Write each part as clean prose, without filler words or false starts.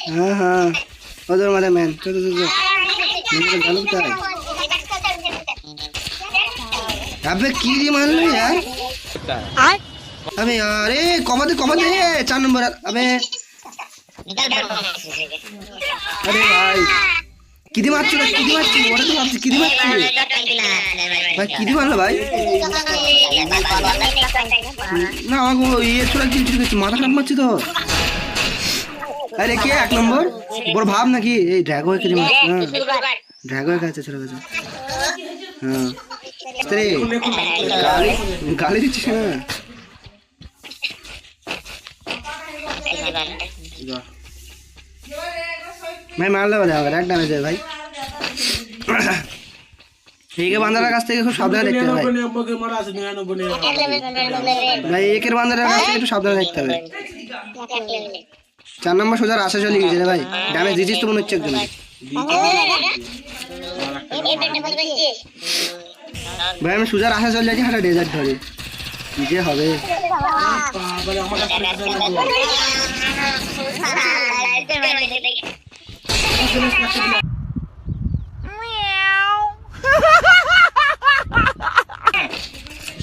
हाँ हाँ उधर मारे मैन चल चल चल मैंने तो गलत है अबे कीड़ी मान लो यार अबे यार ए कॉमन दे 4 नंबर अबे अरे भाई किदी मारছো ওটা তো ভাবছি কিদি মারছি ভাই কিদি মারলো ভাই না আমাকে ইয়ে ছোড়া কিল করছে মাথা খারাপ মারছে তো আরে কে 1 নম্বর বড় ভাব নাকি এই ড্রাগন কিদি মারছে না ড্রাগন কাছে ছোড়া কাছে হ্যাঁ স্ত্রী গালি দিচ্ছিস না मैं मार लेवल है एक डैमेज है भाई ठीक है बंदर काछ থেকে খুব সাবধানে দেখতে হবে ভাই একের বান্দারের কাছ থেকে একটু সাবধানে দেখতে হবে 4 নম্বর সোজার আশা চলে গেছে রে ভাই ড্যামেজ দিছিস তো মনে হচ্ছে একদম ভাই আমি সোজার আশা চলে যাচ্ছি হাটা ডেজার্ট ধরে কি যে হবে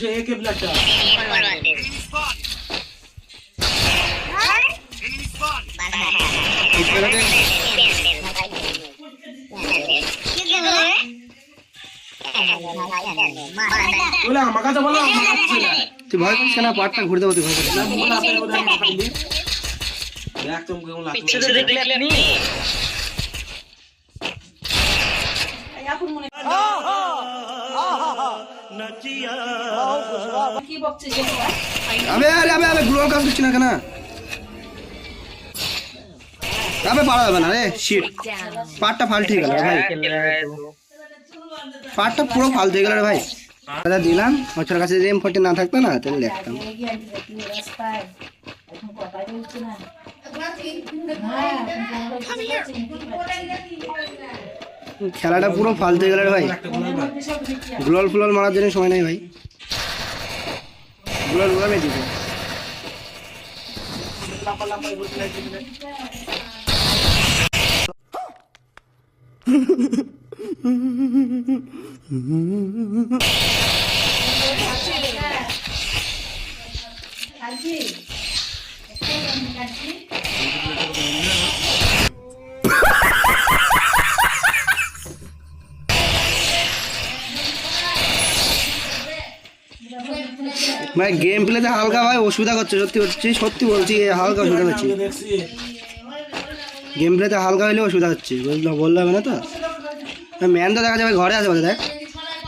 ये एक ब्लड है बोला मगा तो बोला तू भय करছিস না পাটটা ঘুরে দাও তুই ভয় করছিস बोला पे उधर मार दे देख तुम क्यों लात पीछे से देख लेनी अबे अरे अबे अबे ग्लोर কাজ করছিস না কেন अबे পারা যাবে না রে শিট পাটটা ফাল্ট হয়ে গেল ভাই পাটটা পুরো ফাল্ট হয়ে গেল রে ভাই দাদা দিলাম ওর কাছে যদি M40 না থাকতো না তাহলে দেখতাম খেলাটা পুরো ফালতু হয়ে গেল রে ভাই গ্লোল ফ্লোল মারার জন্য সময় নাই ভাই গ্লোল মে দিবে मैं गेम प्ले তে হালকা ভাই অসুবিধা করছে সত্যি বলছি হালকা অসুবিধা হচ্ছে गेम प्ले তে হালকা হইলে অসুবিধা হচ্ছে বললে হবে না তো ম্যান তো দেখা যাবে ঘরে আছে বোধহয় দেখ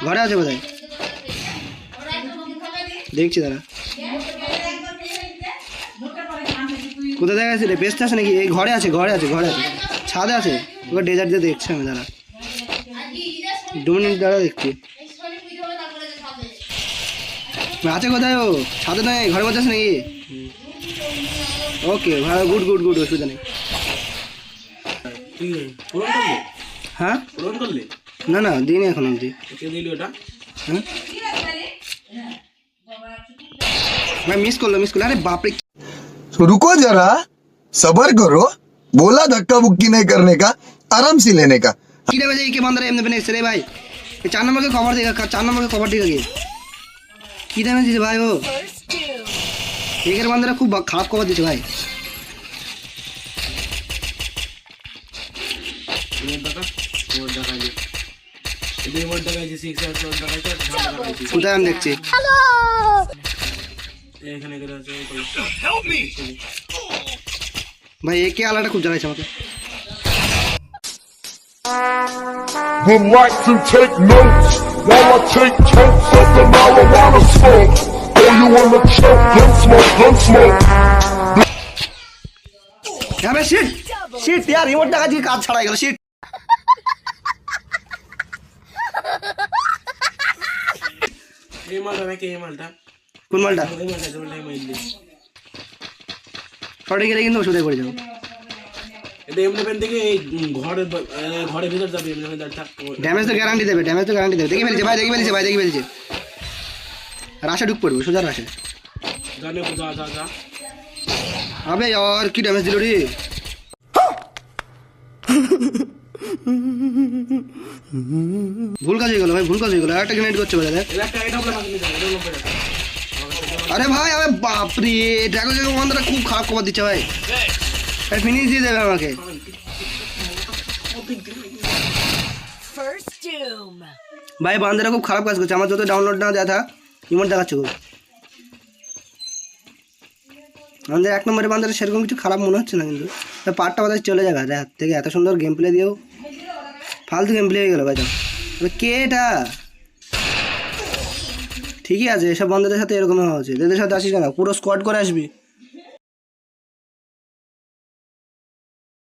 ঘরে আছে বোধহয় দেখছি দাঁড়া কোথায় দেখা গেছে রে বেস্ট আছে নাকি এই ঘরে আছে ছাদে আছে ওকে ডেজার্ট দিয়ে দেখছি আমি দাঁড়া 2 মিনিট দাঁড়া দেখছি আছে কোথায় ও ছাদে নয় ঘরের মধ্যে আছে নাকি ওকে ভালো গুড অসুবিধা নেই হ্যাঁ না না দিন এখন অবধি হ্যাঁ मैं मिस कर लो अरे बाप रे तो रुको जरा सबर करो बोला धक्का बुक्की नहीं करने का आराम से लेने का की बजे के बंदर एमने बने रे भाई ये 4 नंबर के कवर देगा 4 नंबर के कवर देगा ये की डैमेज दिছে भाई वो एकर बंदर खूब खराब कवर दिছে भाई কোথায় আমি দেখছি ভাই একে আলাটা খুব জ্বালাইছে আমাকে Would like to take notes while I take totes of the marijuana smoke. Oh, you wanna choke? Gun smoke. अबे शिट यार रिमोट টাকা দিয়ে কাজ ছাড়াই গেল শিট এই মালটা নাকি এই মালটা কোন মালটা এই মালটা জলদি মাইলি শর্টে গেলে কিন্তু ওষুধে পড়ে যাবো এটা এমনি পেন থেকে এই ঘরের ভিতর যাবে এমনি দাঁড়া ড্যামেজ তো গ্যারান্টি দেবে দেখি ফেলছে ভাই রাশে ঢুক পড়বে সোজা রাশে জানে যা अबे यार की डैमेज दिलो रे ভুল কাজ হয়ে গেল ভাই, ভুল কাজ হয়ে গেল। একটা গ্রেনেড করছে ভাই দেখ। এবার একটা এটা বলে মাকে নিতে হবে, এটা 90 টাকা। আরে ভাই আরে বাপরে, ড্রাগন বন্ধুরা খুব খারাপ খবর দিচ্ছে ভাই, ফিনিশ দিয়ে দেবে আমাকে। ভাই বান্দারা খুব খারাপ কাজ করছে, আমার যত ডাউনলোড না দেওয়া থাক ইমোট দেখাচ্ছে খুব। আমাদের 1 নম্বরের বান্দারা সেরকম কিছু খারাপ মনে হচ্ছে না, কিন্তু পার্টটা বাজার চলে যাবে হাত থেকে। এত সুন্দর গেম প্লে দিয়েও ফালতু গেম প্লে হয়ে গেল ভাই। কে এটা? ঠিকই আছে, এসব বন্ধুদের সাথে এরকম হওয়া উচিত। এদের সাথে আসিস না, পুরো স্কোয়াড করে আসবি।